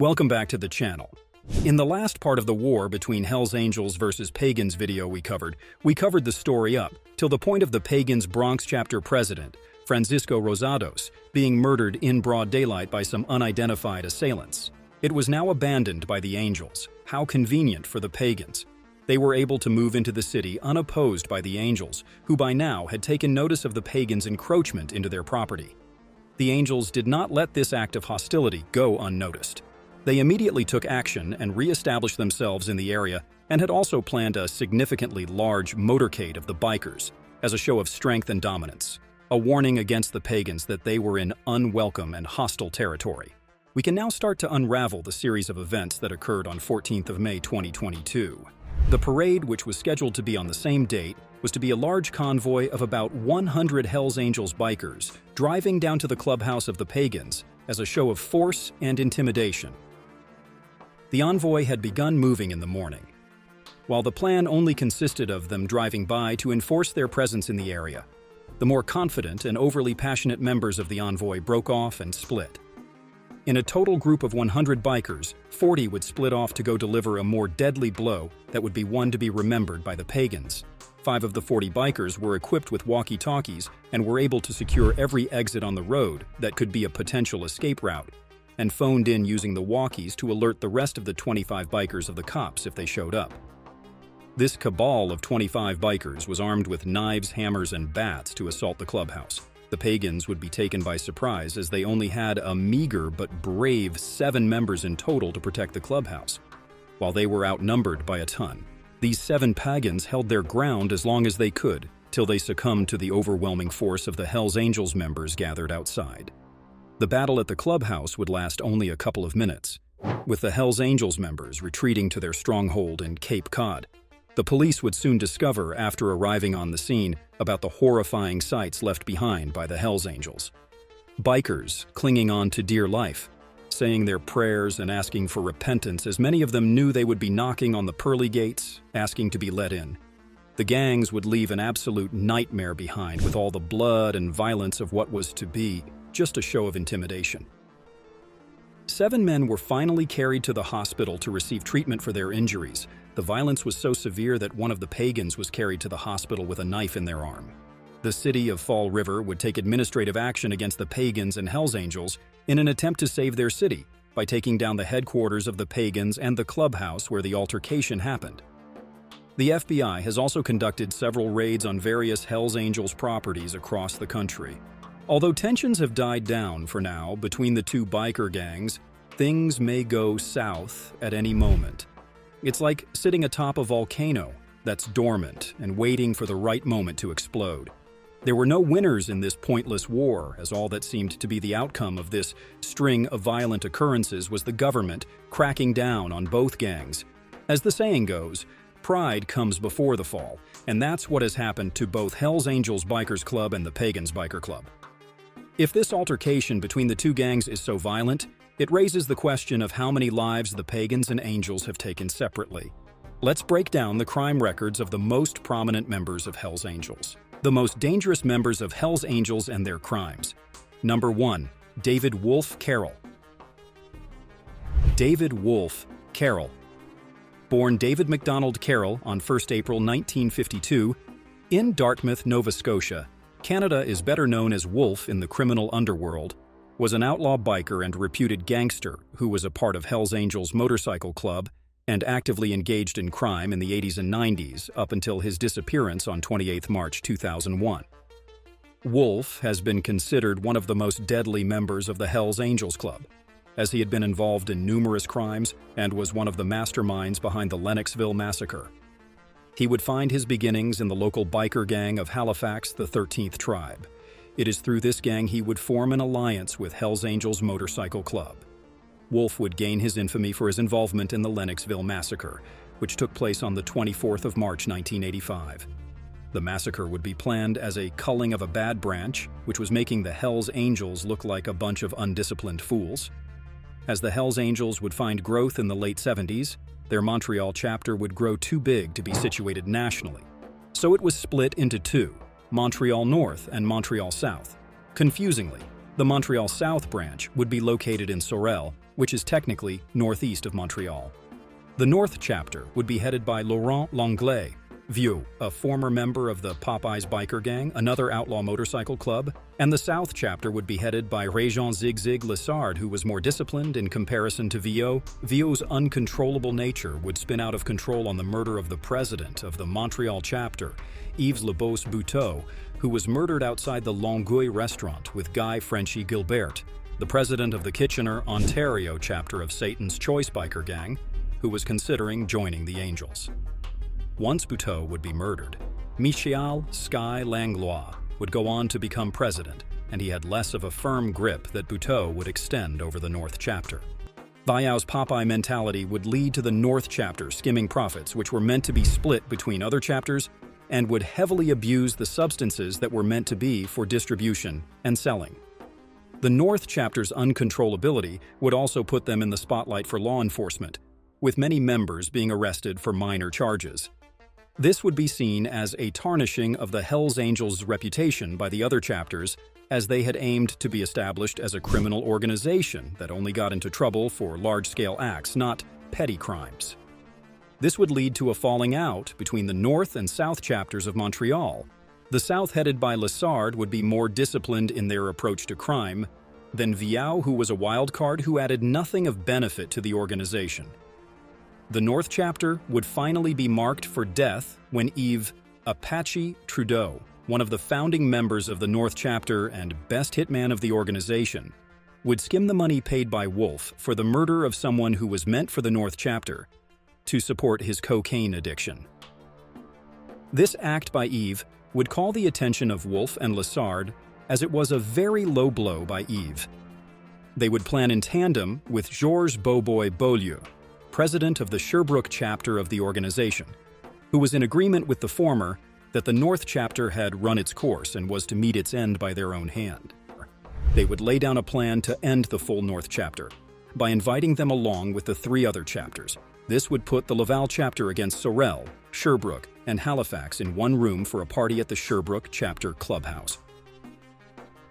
Welcome back to the channel. In the last part of the war between Hell's Angels versus Pagans video we covered the story up till the point of the Pagans Bronx chapter president, Fransisco Rosado, being murdered in broad daylight by some unidentified assailants. It was now abandoned by the Angels. How convenient for the Pagans. They were able to move into the city unopposed by the Angels, who by now had taken notice of the Pagans' encroachment into their property. The Angels did not let this act of hostility go unnoticed. They immediately took action and re-established themselves in the area and had also planned a significantly large motorcade of the bikers as a show of strength and dominance, a warning against the Pagans that they were in unwelcome and hostile territory. We can now start to unravel the series of events that occurred on 14th of May 2022. The parade, which was scheduled to be on the same date, was to be a large convoy of about 100 Hell's Angels bikers driving down to the clubhouse of the Pagans as a show of force and intimidation. The envoy had begun moving in the morning, while the plan only consisted of them driving by to enforce their presence in the area. The more confident and overly passionate members of the envoy broke off and split. In a total group of 100 bikers, 40 would split off to go deliver a more deadly blow that would be one to be remembered by the Pagans. 5 of the 40 bikers were equipped with walkie-talkies and were able to secure every exit on the road that could be a potential escape route, and phoned in using the walkies to alert the rest of the 25 bikers of the cops if they showed up. This cabal of 25 bikers was armed with knives, hammers, and bats to assault the clubhouse. The Pagans would be taken by surprise as they only had a meager but brave 7 members in total to protect the clubhouse, while they were outnumbered by a ton. These 7 Pagans held their ground as long as they could, till they succumbed to the overwhelming force of the Hell's Angels members gathered outside. The battle at the clubhouse would last only a couple of minutes, with the Hell's Angels members retreating to their stronghold in Cape Cod. The police would soon discover, after arriving on the scene, about the horrifying sights left behind by the Hell's Angels. Bikers clinging on to dear life, saying their prayers and asking for repentance, as many of them knew they would be knocking on the pearly gates, asking to be let in. The gangs would leave an absolute nightmare behind, with all the blood and violence of what was to be just a show of intimidation. 7 men were finally carried to the hospital to receive treatment for their injuries. The violence was so severe that one of the Pagans was carried to the hospital with a knife in their arm. The city of Fall River would take administrative action against the Pagans and Hell's Angels in an attempt to save their city by taking down the headquarters of the Pagans and the clubhouse where the altercation happened. The FBI has also conducted several raids on various Hell's Angels properties across the country. Although tensions have died down for now between the 2 biker gangs, things may go south at any moment. It's like sitting atop a volcano that's dormant and waiting for the right moment to explode. There were no winners in this pointless war, as all that seemed to be the outcome of this string of violent occurrences was the government cracking down on both gangs. As the saying goes, pride comes before the fall, and that's what has happened to both Hell's Angels Bikers Club and the Pagans Biker Club. If this altercation between the 2 gangs is so violent, it raises the question of how many lives the Pagans and Angels have taken separately. Let's break down the crime records of the most prominent members of Hell's Angels. The most dangerous members of Hell's Angels and their crimes. Number 1. David Wolf Carroll. David Wolf Carroll. Born David MacDonald Carroll on 1st April 1952 in Dartmouth, Nova Scotia, Canada is better known as Wolf in the criminal underworld, was an outlaw biker and reputed gangster who was a part of Hell's Angels Motorcycle Club and actively engaged in crime in the 80s and 90s up until his disappearance on 28 March 2001. Wolf has been considered one of the most deadly members of the Hell's Angels Club, as he had been involved in numerous crimes and was one of the masterminds behind the Lennoxville Massacre. He would find his beginnings in the local biker gang of Halifax, the 13th Tribe. It is through this gang he would form an alliance with Hell's Angels Motorcycle Club. Wolf would gain his infamy for his involvement in the Lennoxville Massacre, which took place on the 24th of March 1985. The massacre would be planned as a culling of a bad branch, which was making the Hell's Angels look like a bunch of undisciplined fools. As the Hell's Angels would find growth in the late 70s, their Montreal chapter would grow too big to be situated nationally. So it was split into 2, Montreal North and Montreal South. Confusingly, the Montreal South branch would be located in Sorel, which is technically northeast of Montreal. The North chapter would be headed by Laurent Langlais, Vieux, a former member of the Popeyes biker gang, another outlaw motorcycle club, and the South chapter would be headed by Régent Zig Zig Lessard, who was more disciplined in comparison to Vieux. Vieux's uncontrollable nature would spin out of control on the murder of the president of the Montreal chapter, Yves Lebos Buteau, who was murdered outside the Longueuil restaurant with Guy Frenchy Gilbert, the president of the Kitchener, Ontario chapter of Satan's Choice biker gang, who was considering joining the Angels. Once Buteau would be murdered, Michel Sky Langlois would go on to become president, and he had less of a firm grip that Buteau would extend over the North chapter. Vieux's Popeye mentality would lead to the North chapter skimming profits, which were meant to be split between other chapters, and would heavily abuse the substances that were meant to be for distribution and selling. The North chapter's uncontrollability would also put them in the spotlight for law enforcement, with many members being arrested for minor charges. This would be seen as a tarnishing of the Hells Angels' reputation by the other chapters, as they had aimed to be established as a criminal organization that only got into trouble for large-scale acts, not petty crimes. This would lead to a falling out between the North and South chapters of Montreal. The South, headed by Lessard, would be more disciplined in their approach to crime than Vieux, who was a wild card who added nothing of benefit to the organization. The North chapter would finally be marked for death when Yves Apache Trudeau, one of the founding members of the North chapter and best hitman of the organization, would skim the money paid by Wolf for the murder of someone who was meant for the North chapter to support his cocaine addiction. This act by Yves would call the attention of Wolf and Lessard, as it was a very low blow by Yves. They would plan in tandem with Georges Beauboy Beaulieu, president of the Sherbrooke chapter of the organization, who was in agreement with the former that the North chapter had run its course and was to meet its end by their own hand. They would lay down a plan to end the full North chapter by inviting them along with the three other chapters. This would put the Laval chapter against Sorel, Sherbrooke, and Halifax in one room for a party at the Sherbrooke chapter clubhouse.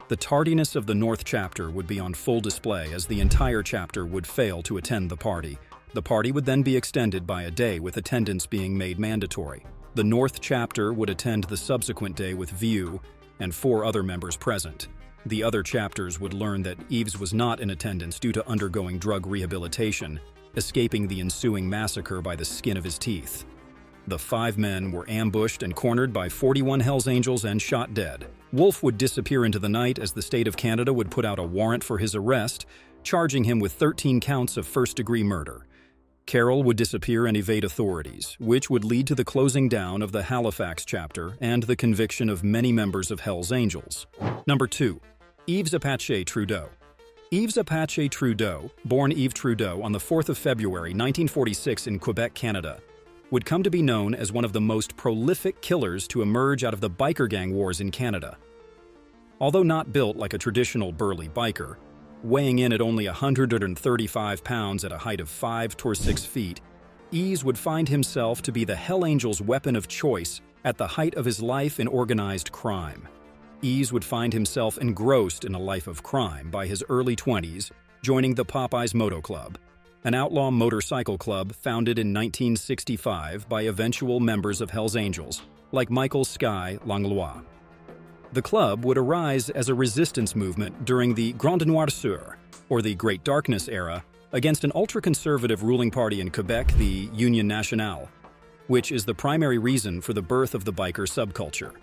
The tardiness of the North chapter would be on full display as the entire chapter would fail to attend the party. The party would then be extended by a day, with attendance being made mandatory. The North chapter would attend the subsequent day with Vieux and 4 other members present. The other chapters would learn that Yves was not in attendance due to undergoing drug rehabilitation, escaping the ensuing massacre by the skin of his teeth. The 5 men were ambushed and cornered by 41 Hells Angels and shot dead. Wolf would disappear into the night as the state of Canada would put out a warrant for his arrest, charging him with 13 counts of first-degree murder. Carroll would disappear and evade authorities, which would lead to the closing down of the Halifax chapter and the conviction of many members of Hells Angels. Number 2. Yves Apache Trudeau. Yves Apache Trudeau, born Yves Trudeau on the 4th of February 1946 in Quebec, Canada, would come to be known as one of the most prolific killers to emerge out of the biker gang wars in Canada. Although not built like a traditional burly biker, weighing in at only 135 pounds at a height of 5 to 6 feet, Yves would find himself to be the Hell Angels' weapon of choice at the height of his life in organized crime. Yves would find himself engrossed in a life of crime by his early 20s, joining the Popeyes Moto Club, an outlaw motorcycle club founded in 1965 by eventual members of Hells Angels, like Michael Sky Langlois. The club would arise as a resistance movement during the Grande Noirceur, or the Great Darkness era, against an ultra-conservative ruling party in Quebec, the Union Nationale, which is the primary reason for the birth of the biker subculture.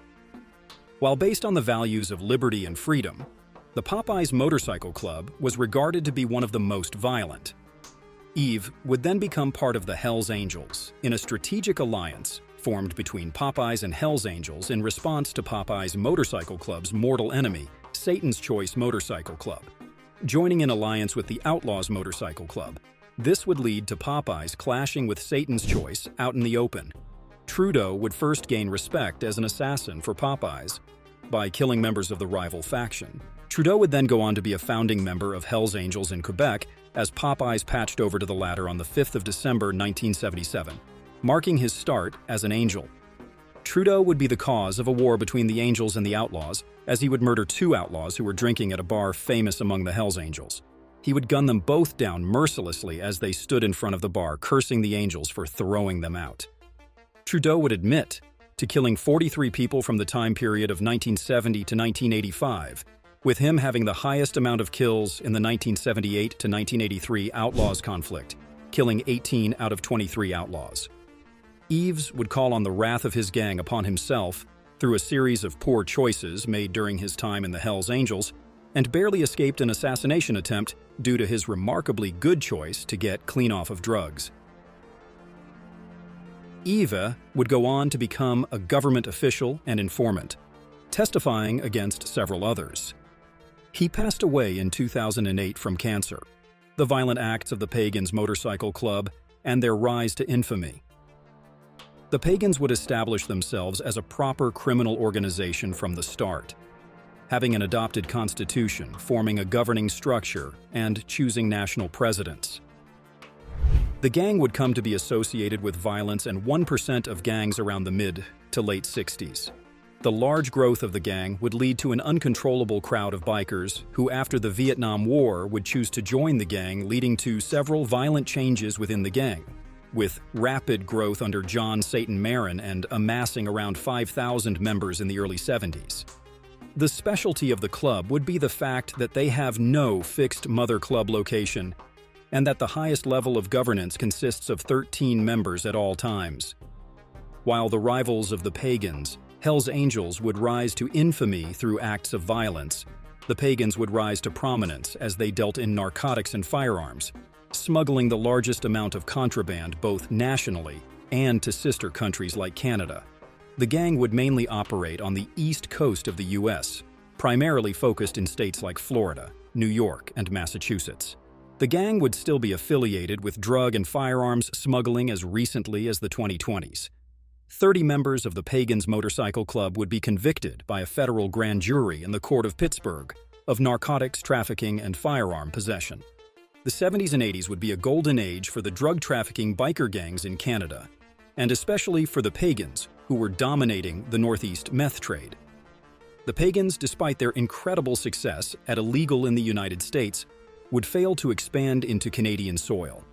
While based on the values of liberty and freedom, the Popeyes Motorcycle Club was regarded to be one of the most violent. Yves would then become part of the Hells Angels in a strategic alliance formed between Popeyes and Hells Angels in response to Popeyes Motorcycle Club's mortal enemy, Satan's Choice Motorcycle Club, joining in alliance with the Outlaws Motorcycle Club. This would lead to Popeyes clashing with Satan's Choice out in the open. Trudeau would first gain respect as an assassin for Popeyes by killing members of the rival faction. Trudeau would then go on to be a founding member of Hells Angels in Quebec as Popeyes patched over to the latter on the 5th of December 1977. Marking his start as an Angel. Trudeau would be the cause of a war between the Angels and the Outlaws, as he would murder 2 outlaws who were drinking at a bar famous among the Hells Angels. He would gun them both down mercilessly as they stood in front of the bar, cursing the angels for throwing them out. Trudeau would admit to killing 43 people from the time period of 1970 to 1985, with him having the highest amount of kills in the 1978 to 1983 Outlaws conflict, killing 18 out of 23 outlaws. Eves would call on the wrath of his gang upon himself through a series of poor choices made during his time in the Hells Angels, and barely escaped an assassination attempt due to his remarkably good choice to get clean off of drugs. Eva would go on to become a government official and informant, testifying against several others. He passed away in 2008 from cancer, the violent acts of the Pagans Motorcycle Club, and their rise to infamy. The Pagans would establish themselves as a proper criminal organization from the start, having an adopted constitution, forming a governing structure, and choosing national presidents. The gang would come to be associated with violence and 1% of gangs around the mid to late 60s. The large growth of the gang would lead to an uncontrollable crowd of bikers who, after the Vietnam War, would choose to join the gang, leading to several violent changes within the gang, with rapid growth under John Satan Marin and amassing around 5,000 members in the early 70s. The specialty of the club would be the fact that they have no fixed mother club location, and that the highest level of governance consists of 13 members at all times. While the rivals of the Pagans, Hells Angels, would rise to infamy through acts of violence, the Pagans would rise to prominence as they dealt in narcotics and firearms, smuggling the largest amount of contraband both nationally and to sister countries like Canada. The gang would mainly operate on the east coast of the U.S., primarily focused in states like Florida, New York, and Massachusetts. The gang would still be affiliated with drug and firearms smuggling as recently as the 2020s. 30 members of the Pagans Motorcycle Club would be convicted by a federal grand jury in the court of Pittsburgh of narcotics trafficking and firearm possession. The 70s and 80s would be a golden age for the drug trafficking biker gangs in Canada, and especially for the Pagans, who were dominating the Northeast meth trade. The Pagans, despite their incredible success at illegal in the United States, would fail to expand into Canadian soil.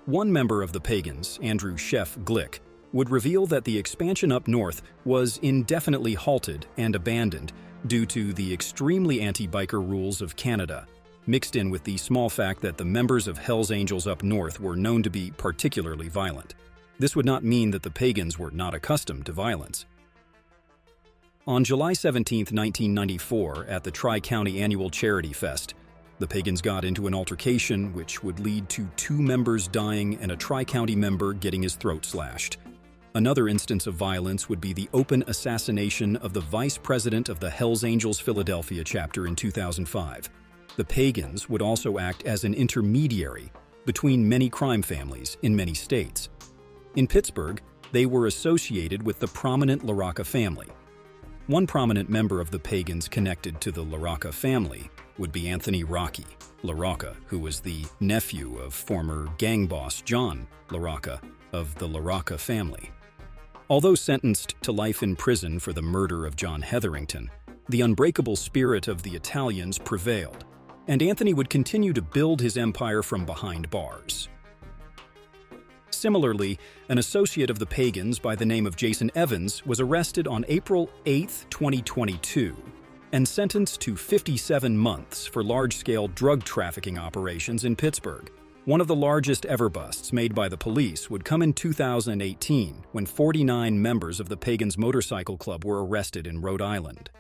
One member of the Pagans, Andrew Chef Glick, would reveal that the expansion up north was indefinitely halted and abandoned due to the extremely anti-biker rules of Canada, mixed in with the small fact that the members of Hells Angels up north were known to be particularly violent. This would not mean that the Pagans were not accustomed to violence. On July 17, 1994, at the Tri-County Annual Charity Fest, the Pagans got into an altercation which would lead to 2 members dying and a Tri-County member getting his throat slashed. Another instance of violence would be the open assassination of the vice president of the Hells Angels Philadelphia chapter in 2005. The Pagans would also act as an intermediary between many crime families in many states. In Pittsburgh, they were associated with the prominent LaRocca family. One prominent member of the Pagans connected to the LaRocca family would be Anthony Rocky LaRocca, who was the nephew of former gang boss John LaRocca of the LaRocca family. Although sentenced to life in prison for the murder of John Hetherington, the unbreakable spirit of the Italians prevailed, and Anthony would continue to build his empire from behind bars. Similarly, an associate of the Pagans by the name of Jason Evans was arrested on April 8, 2022, and sentenced to 57 months for large-scale drug trafficking operations in Pittsburgh. One of the largest ever busts made by the police would come in 2018 when 49 members of the Pagans Motorcycle Club were arrested in Rhode Island.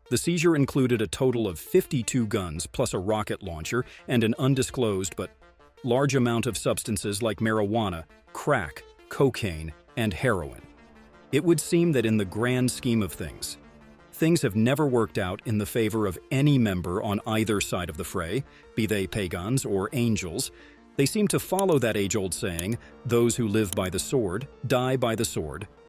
The seizure included a total of 52 guns plus a rocket launcher and an undisclosed but large amount of substances like marijuana, crack, cocaine, and heroin. It would seem that in the grand scheme of things have never worked out in the favor of any member on either side of the fray, be they pagans or angels. They seem to follow that age-old saying, "Those who live by the sword, die by the sword,"